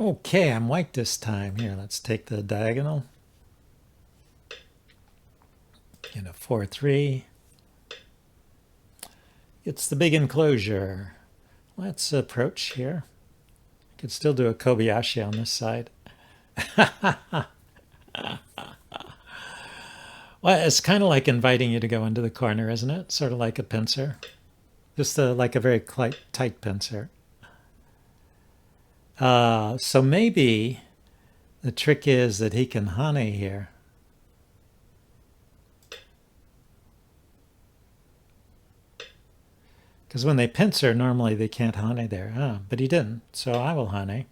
Okay, I'm white this time. Here, let's take the diagonal. Get a 4-3. It's the big enclosure. Let's approach here. I could still do a Kobayashi on this side. Well, it's kind of like inviting you to go into the corner, isn't it? Sort of like a pincer. Just like a very tight pincer. So maybe the trick is that he can hane here. Because when they pincer, normally they can't hane there. But he didn't, so I will hane.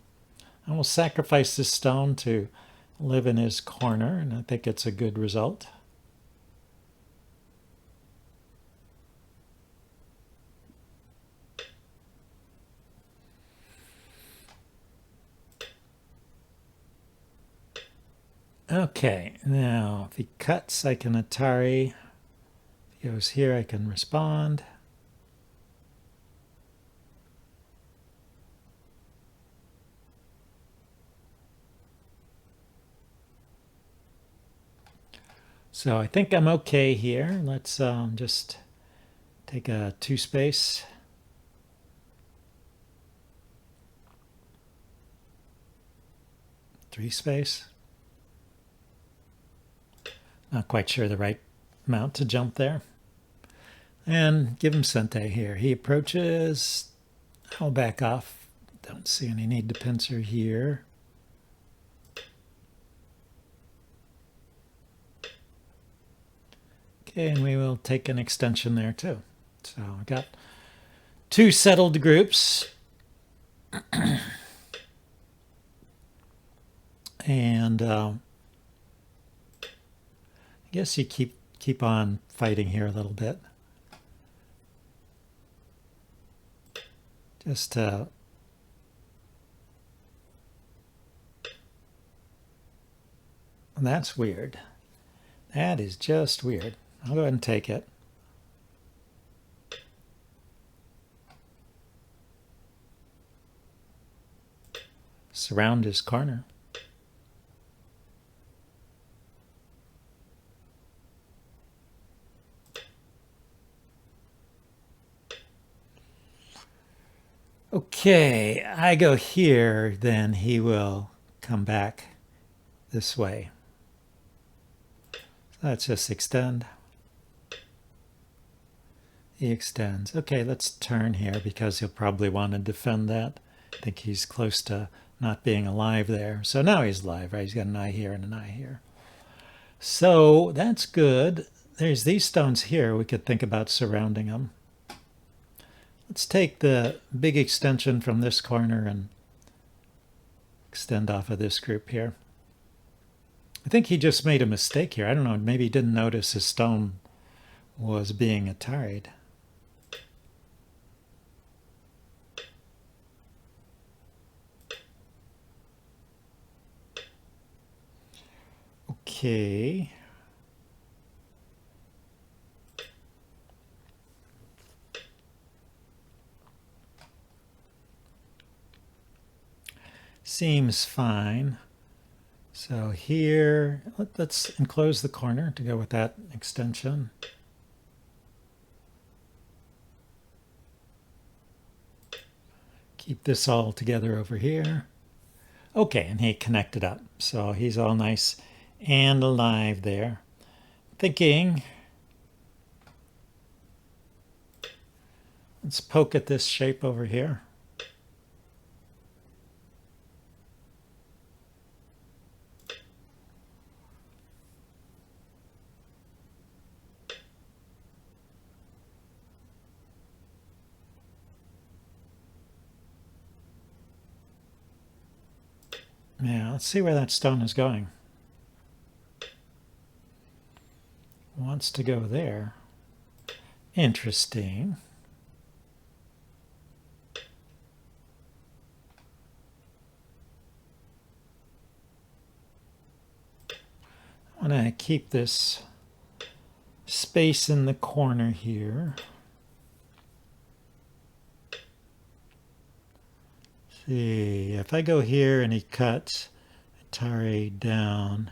I will sacrifice this stone to live in his corner, and I think it's a good result. Okay, now if he cuts, I can Atari. If he goes here, I can respond. So I think I'm okay here. Let's just take a 2 space. Three space. Not quite sure the right amount to jump there. And give him Sente here. He approaches. I'll back off. Don't see any need to pincer here. Okay, and we will take an extension there too. So I got 2 settled groups. And I guess you keep on fighting here a little bit. Just that's weird. That is just weird. I'll go ahead and take it. Surround his corner. Okay, I go here, then he will come back this way. So let's just extend. He extends. Okay, let's turn here because he'll probably want to defend that. I think he's close to not being alive there. So now he's alive, right? He's got an eye here and an eye here. So that's good. There's these stones here. We could think about surrounding them. Let's take the big extension from this corner and extend off of this group here. I think he just made a mistake here. I don't know. Maybe he didn't notice his stone was being Atari'd. Okay. Seems fine. So here, let's enclose the corner to go with that extension. Keep this all together over here. Okay, and he connected up. So he's all nice and alive there. Thinking, let's poke at this shape over here. Yeah, let's see where that stone is going. Wants to go there. Interesting. I want to keep this space in the corner here. see, if I go here and he cuts Atari down,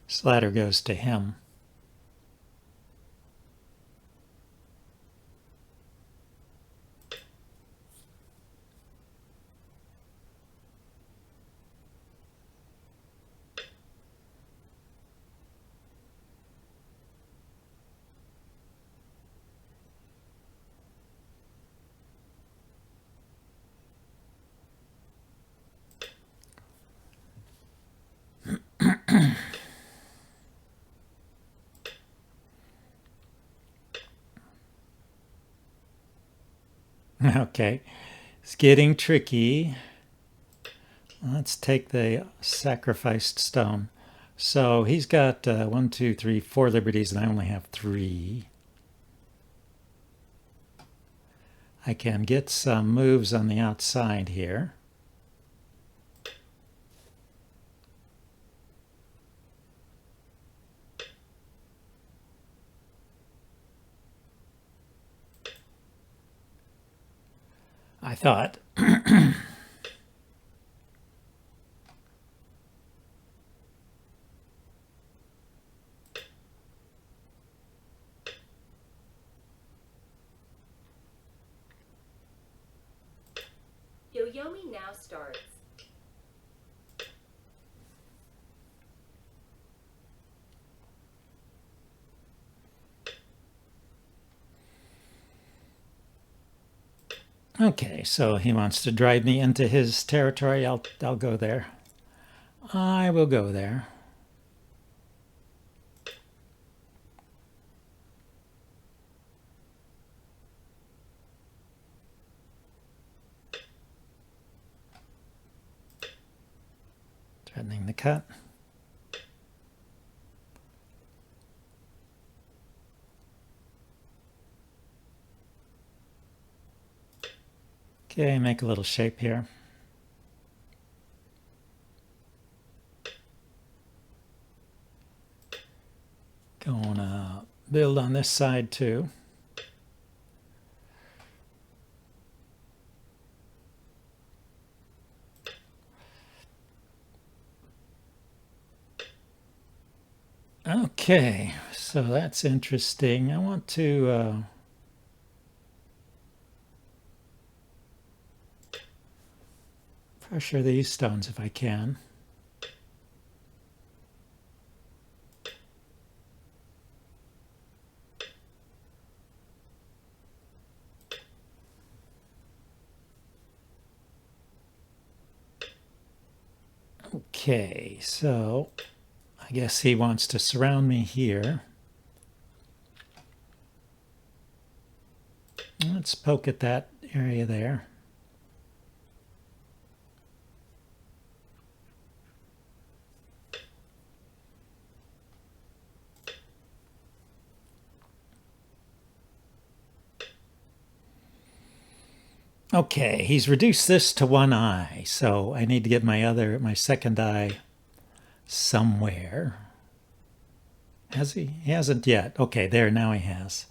Slatter goes to him. Okay, it's getting tricky. Let's take the sacrificed stone. So he's got 1, 2, 3, 4 liberties, and I only have 3. I can get some moves on the outside here. I thought. Yoyomi now starts. Okay, so he wants to drive me into his territory. I'll go there. I will go there. Threatening the cut. Okay, make a little shape here. Gonna build on this side too. Okay, so that's interesting. I want to pressure these stones if I can. Okay, so I guess he wants to surround me here. Let's poke at that area there. Okay, he's reduced this to 1 eye, so I need to get my second eye somewhere. Has he? He hasn't yet. Okay, there, now he has.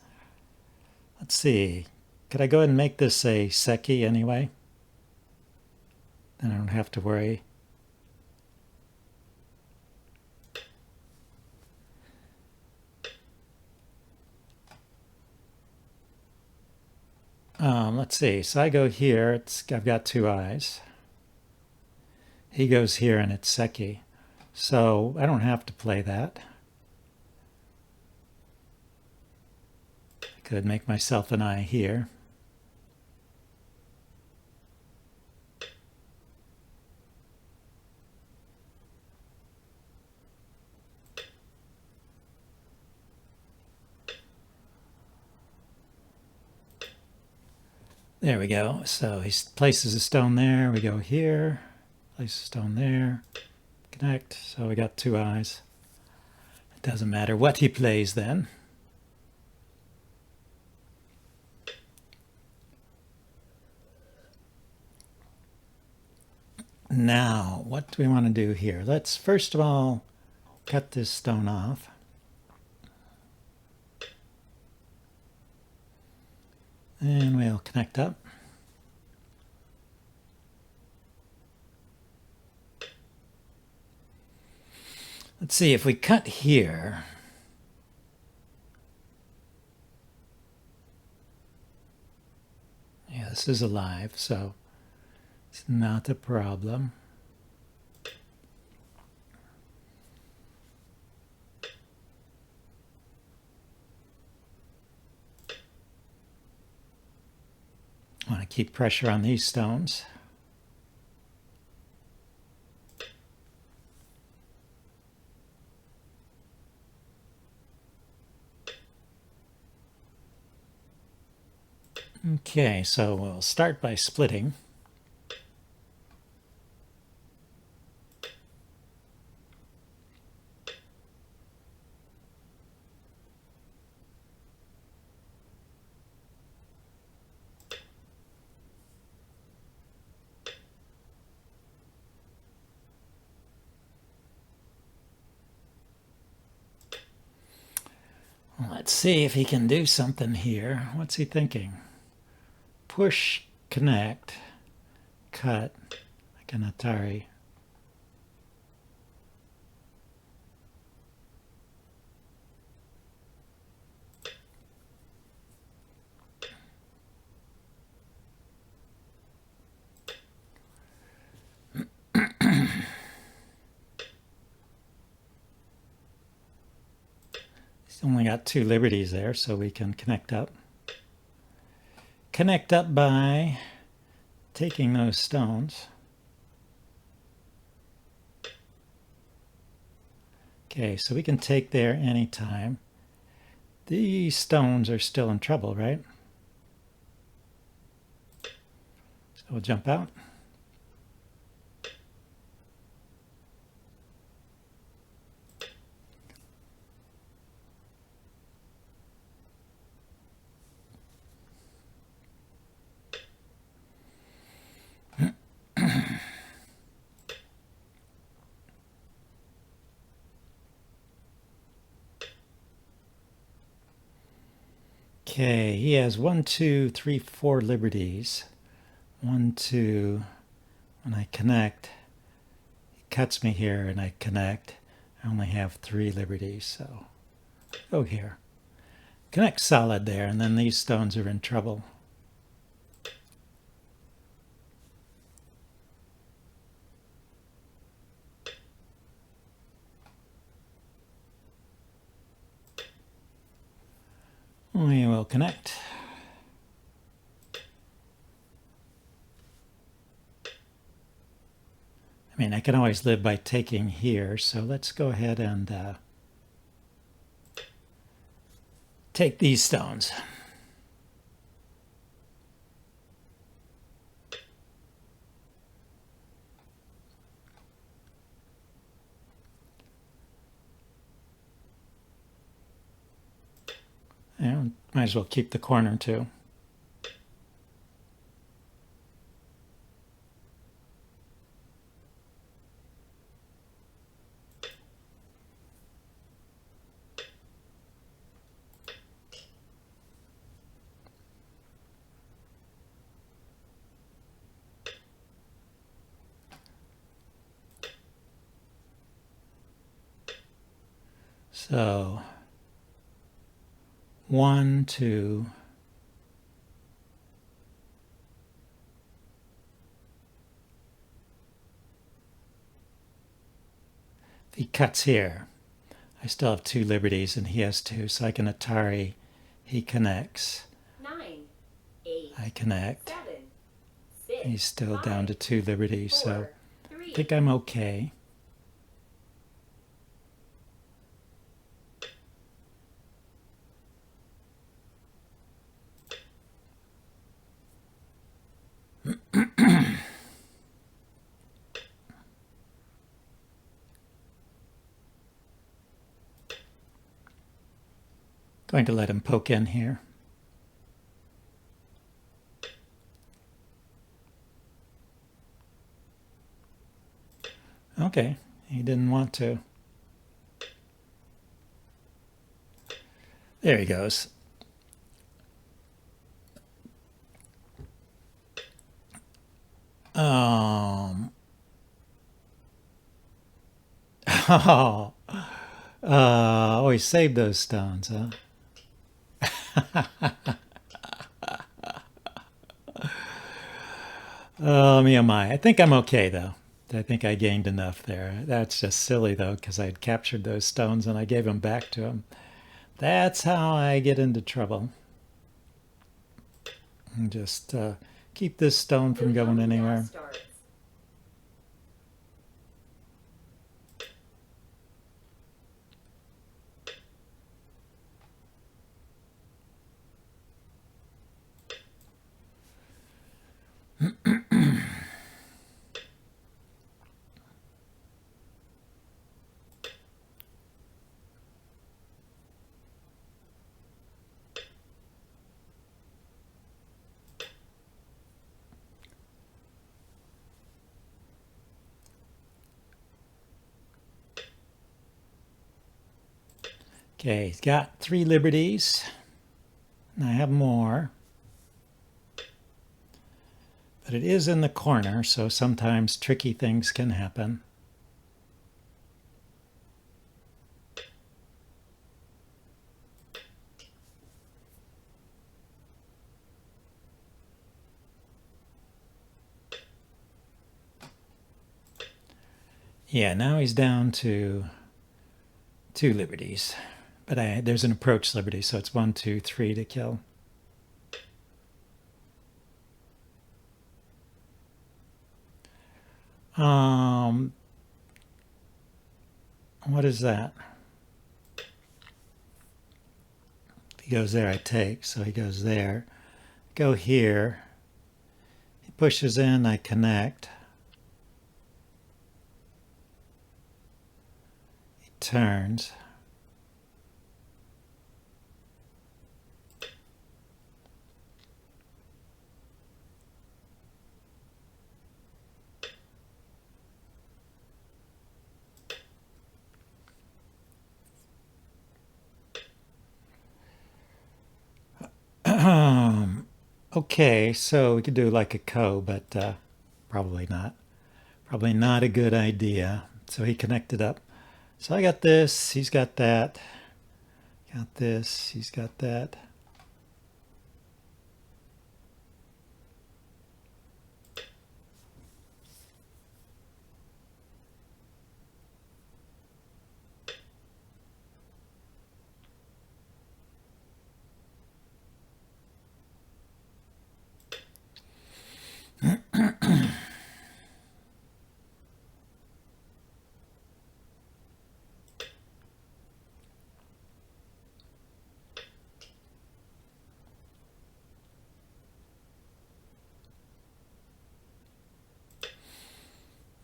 Let's see. Could I go ahead and make this a Seki anyway? Then I don't have to worry. Let's see. So I go here. I've got 2 eyes. He goes here and it's Seki. So I don't have to play that. I could make myself an eye here. There we go. So he places a stone there. We go here. Place a stone there. Connect. So we got 2 eyes. It doesn't matter what he plays then. Now, what do we want to do here? Let's first of all cut this stone off. And we'll connect up. Let's see, if we cut here, yeah, this is alive, so it's not a problem. I want to keep pressure on these stones. Okay, so we'll start by splitting. Let's see if he can do something here. What's he thinking? Push, connect, cut, like an Atari. He's only got 2 liberties there, so we can connect up. Connect up by taking those stones. Okay, so we can take there anytime. These stones are still in trouble, right? So we'll jump out. Okay, he has 1, 2, 3, 4 liberties. 1, 2, when I connect, he cuts me here and I connect. I only have 3 liberties, so go here. Connect solid there, and then these stones are in trouble. We will connect. I mean, I can always live by taking here, so let's go ahead and take these stones. And might as well keep the corner too. So 1, 2, if he cuts here, I still have 2 liberties and he has 2, so I can Atari. He connects. 9, 8, I connect. 7, 6, He's still 5, down to 2 liberties, 4, so 3. I think I'm okay. Going to let him poke in here. Okay, he didn't want to. There he goes. Um. Oh. He saved those stones, huh? Oh, me oh my. I think I'm okay, though. I think I gained enough there. That's just silly, though, because I had captured those stones and I gave them back to him. That's how I get into trouble. And just keep this stone from Your going yummy now anywhere. starts. Okay, he's got 3 liberties. And I have more. But it is in the corner, so sometimes tricky things can happen. Yeah, now he's down to 2 liberties. But there's an approach liberty, so it's 1, 2, 3 to kill. What is that? If he goes there, I take, so he goes there. Go here. He pushes in, I connect. He turns. Okay, so we could do like a ko, but probably not. Probably not a good idea. So he connected up. So I got this, he's got that. Got this, he's got that.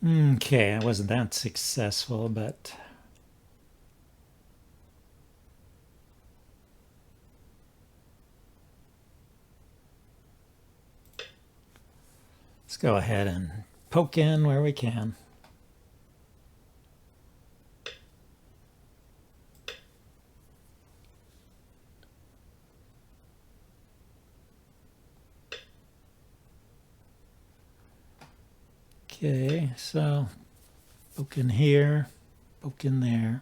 Okay, I wasn't that successful, but let's go ahead and poke in where we can. Okay, so poke in here, poke in there.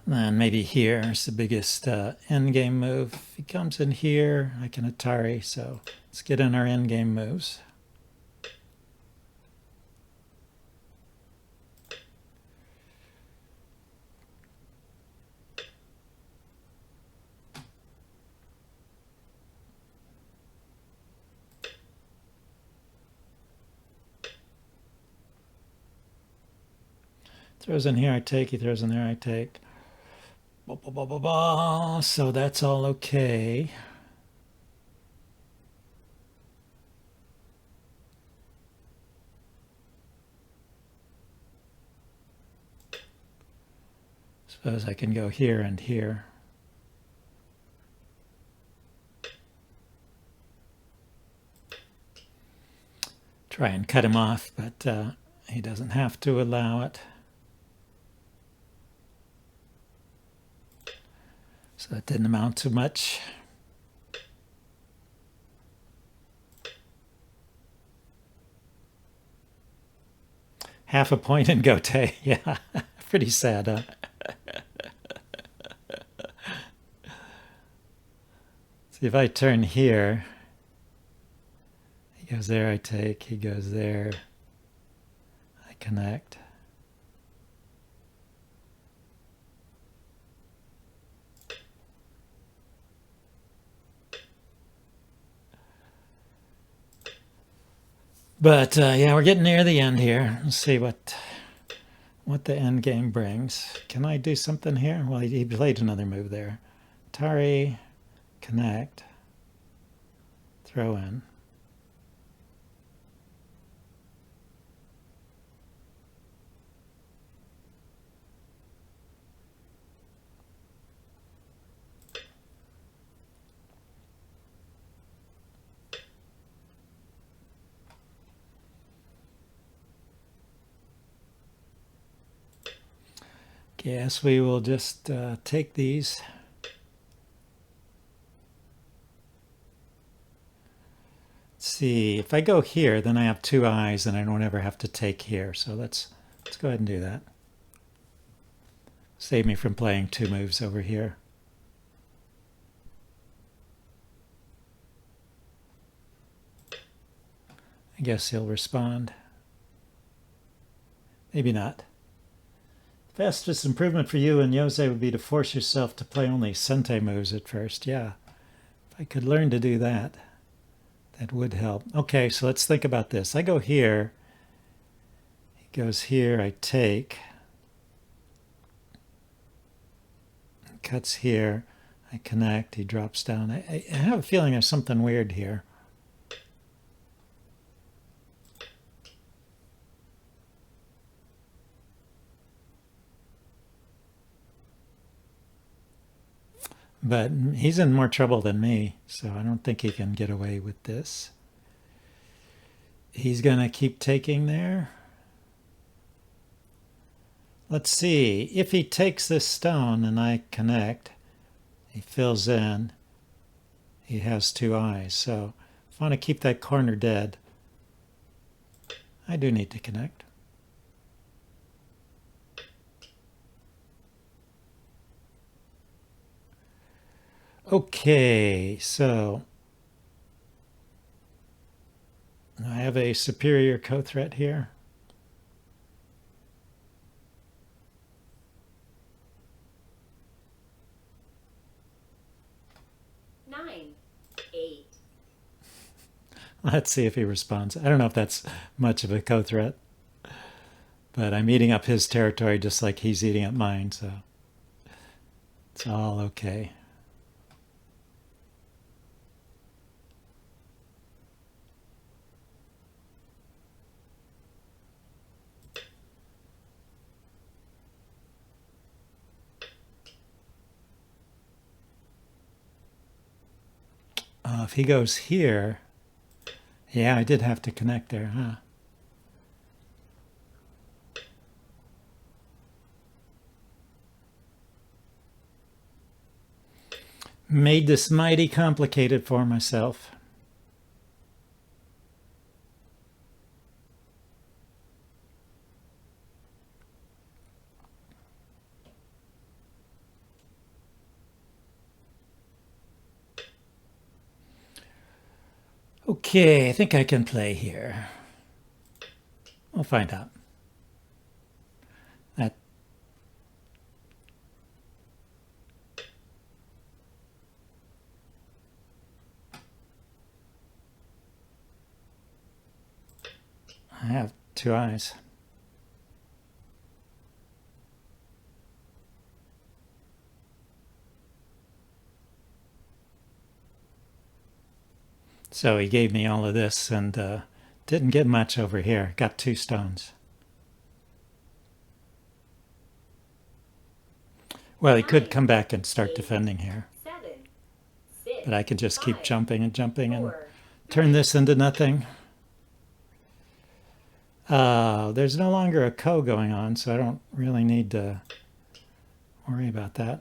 And then maybe here is the biggest end game move. If he comes in here, I can Atari, so let's get in our end game moves. Throws in here, I take. He throws in there, I take. Bah, bah, bah, bah, bah. So that's all okay. Suppose I can go here and here. try and cut him off, but he doesn't have to allow it. So that didn't amount to much. Half a point in Gote. Yeah, pretty sad, huh? See, if I turn here, he goes there, I take, he goes there, I connect. But yeah, we're getting near the end here. Let's see what the end game brings. Can I do something here? Well, he played another move there. Tari, connect, throw in. Guess we will just take these. Let's see, if I go here, then I have two eyes and I don't ever have to take here. So let's go ahead and do that. Save me from playing two moves over here. I guess he'll respond. Maybe not. Fastest improvement for you and Jose would be to force yourself to play only Sente moves at first. Yeah, if I could learn to do that, that would help. Okay, so let's think about this. I go here. He goes here. I take. He cuts here. I connect. He drops down. I have a feeling there's something weird here. But he's in more trouble than me, so I don't think he can get away with this. He's going to keep taking there. Let's see. If he takes this stone and I connect, he fills in, he has two eyes. So if I want to keep that corner dead, I do need to connect. Okay, so I have a superior co-threat here. Nine, 8. Let's see if he responds. I don't know if that's much of a co-threat, but I'm eating up his territory just like he's eating up mine, so it's all okay. If he goes here, yeah, I did have to connect there, huh? Made this mighty complicated for myself. Okay, I think I can play here. We'll find out. That I have two eyes. So he gave me all of this and didn't get much over here. Got two stones. Well, he could come back and start defending here. 7, 6. But I could just keep 5, jumping and jumping and 4, turn this into nothing. There's no longer a ko going on, so I don't really need to worry about that.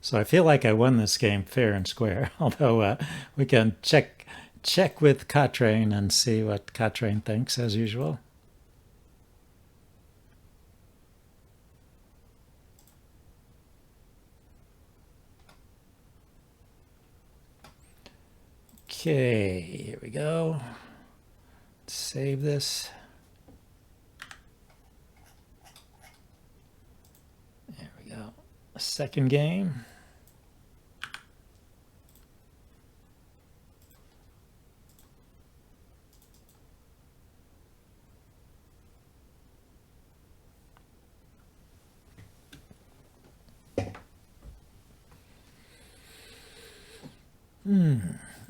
So I feel like I won this game fair and square, although we can check with Katrain and see what Katrain thinks as usual. Okay, here we go. Let's save this. There we go. Second game.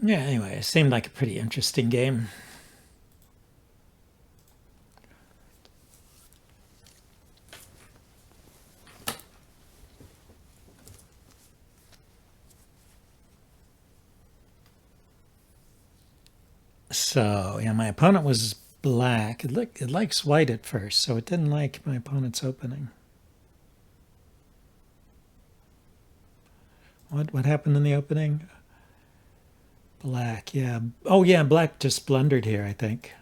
Yeah, anyway, it seemed like a pretty interesting game. So, yeah, my opponent was black. It likes white at first, so it didn't like my opponent's opening. What happened in the opening? Black, yeah. Oh, yeah, black just blundered here, I think.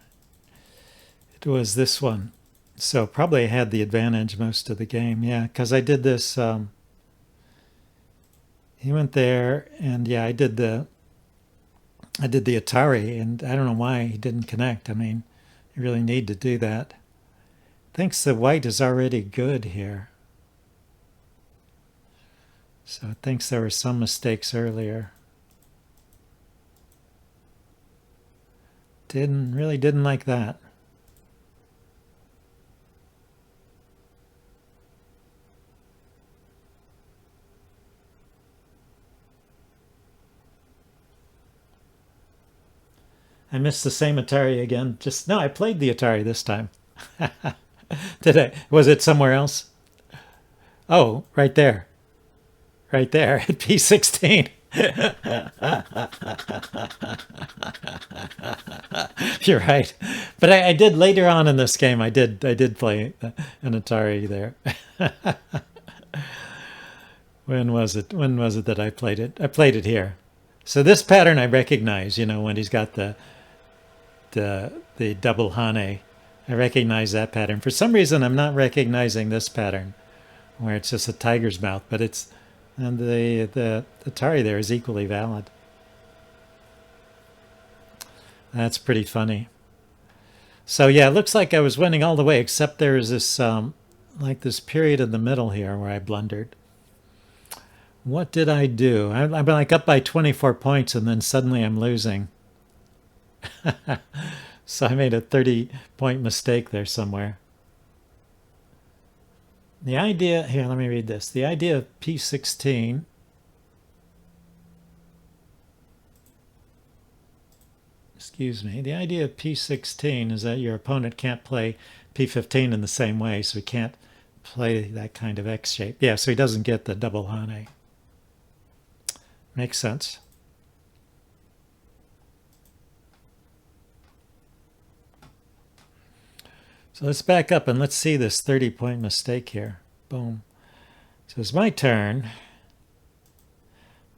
It was this one. So probably had the advantage most of the game, yeah, because I did this. He went there, and yeah, I did the Atari, and I don't know why he didn't connect. I mean, you really need to do that. Thinks the white is already good here. So it thinks there were some mistakes earlier. Really didn't like that. I missed the same Atari again. No, I played the Atari this time. Did I? Was it somewhere else? Oh, right there. Right there at P16. You're right. But I did later on in this game. I did play an Atari there. When was it? When was it that I played it? I played it here. So this pattern I recognize. You know, when he's got the double Hane, I recognize that pattern. For some reason, I'm not recognizing this pattern, where it's just a tiger's mouth. But it's and the Atari there is equally valid. That's pretty funny. So yeah, it looks like I was winning all the way, except there is this like this period in the middle here where I blundered. What did I do? I'm like up by 24 points, and then suddenly I'm losing. So I made a 30-point mistake there somewhere. The idea here, let me read this. The idea of P16 the idea of P16 is that your opponent can't play P15 in the same way, so he can't play that kind of X shape. Yeah, so he doesn't get the double Hane. Makes sense. So let's back up and let's see this 30-point mistake here. Boom. So it's my turn.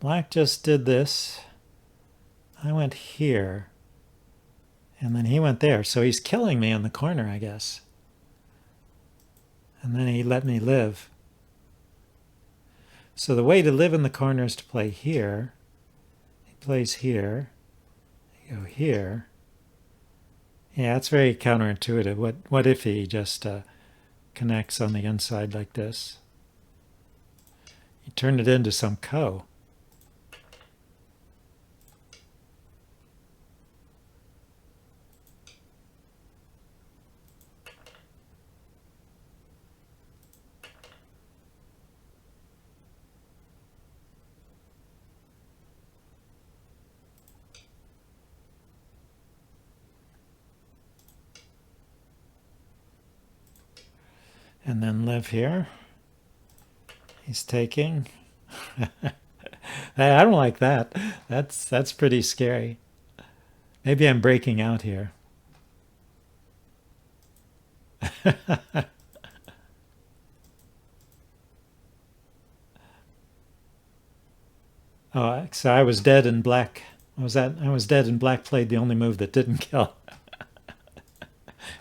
Black just did this. I went here. And then he went there. So he's killing me in the corner, I guess. And then he let me live. So the way to live in the corner is to play here. He plays here. You go here. Yeah, it's very counterintuitive. What if he just connects on the inside like this? You turn it into some ko. And then live here. He's taking. I don't like that. That's pretty scary. Maybe I'm breaking out here. Oh, so I was dead and black. I was dead and black played the only move that didn't kill. I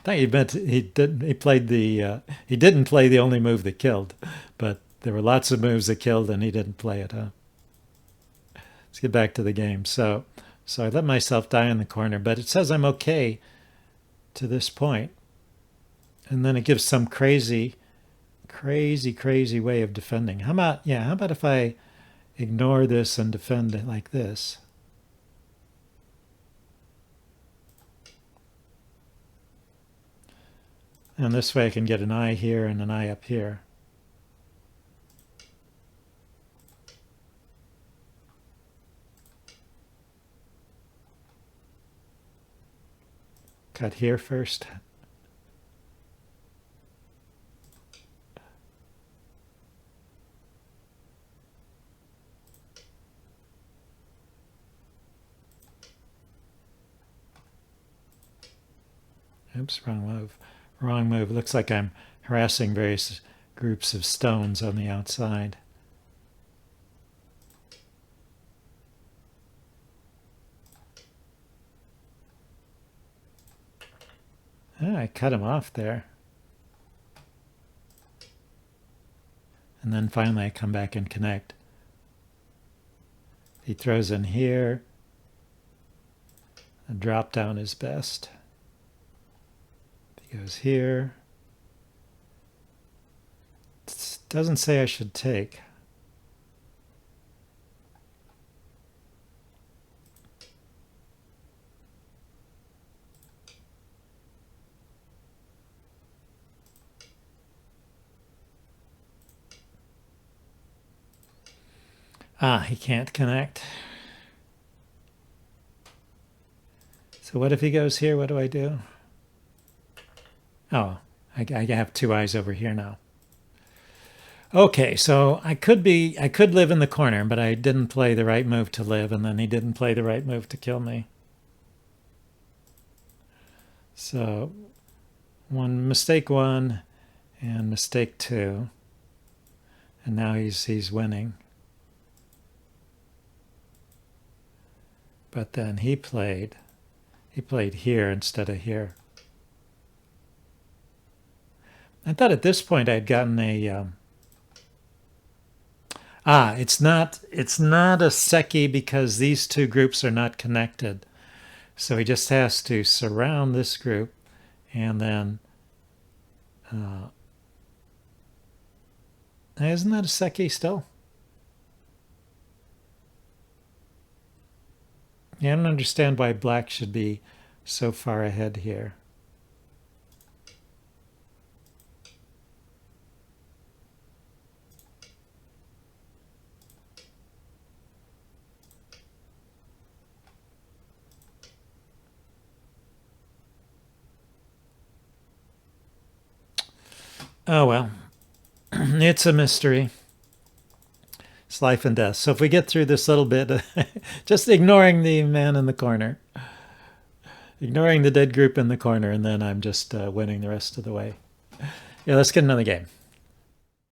thought you meant he didn't. He played the. He didn't play the only move that killed, but there were lots of moves that killed, and he didn't play it. Huh? Let's get back to the game. So I let myself die in the corner, but it says I'm okay to this point, and then it gives some crazy way of defending. How about if I ignore this and defend it like this? And this way I can get an eye here and an eye up here. Cut here first. Oops, wrong move. Wrong move. Looks like I'm harassing various groups of stones on the outside. Oh, I cut him off there. And then finally I come back and connect. He throws in here. A drop down is best. If he goes here. It doesn't say I should take. Ah, he can't connect. So what if he goes here? What do I do? Oh, I have two eyes over here now. Okay, so I could live in the corner, but I didn't play the right move to live, and then he didn't play the right move to kill me. So mistake one and mistake two. And now he's winning. But then he played here instead of here. I thought at this point I'd gotten a it's not a Seki because these two groups are not connected. So he just has to surround this group and then isn't that a Seki still? Yeah, I don't understand why black should be so far ahead here. Oh well, it's a mystery. It's life and death. So if we get through this little bit, just ignoring the man in the corner, ignoring the dead group in the corner, and then I'm just winning the rest of the way. Yeah, let's get another game.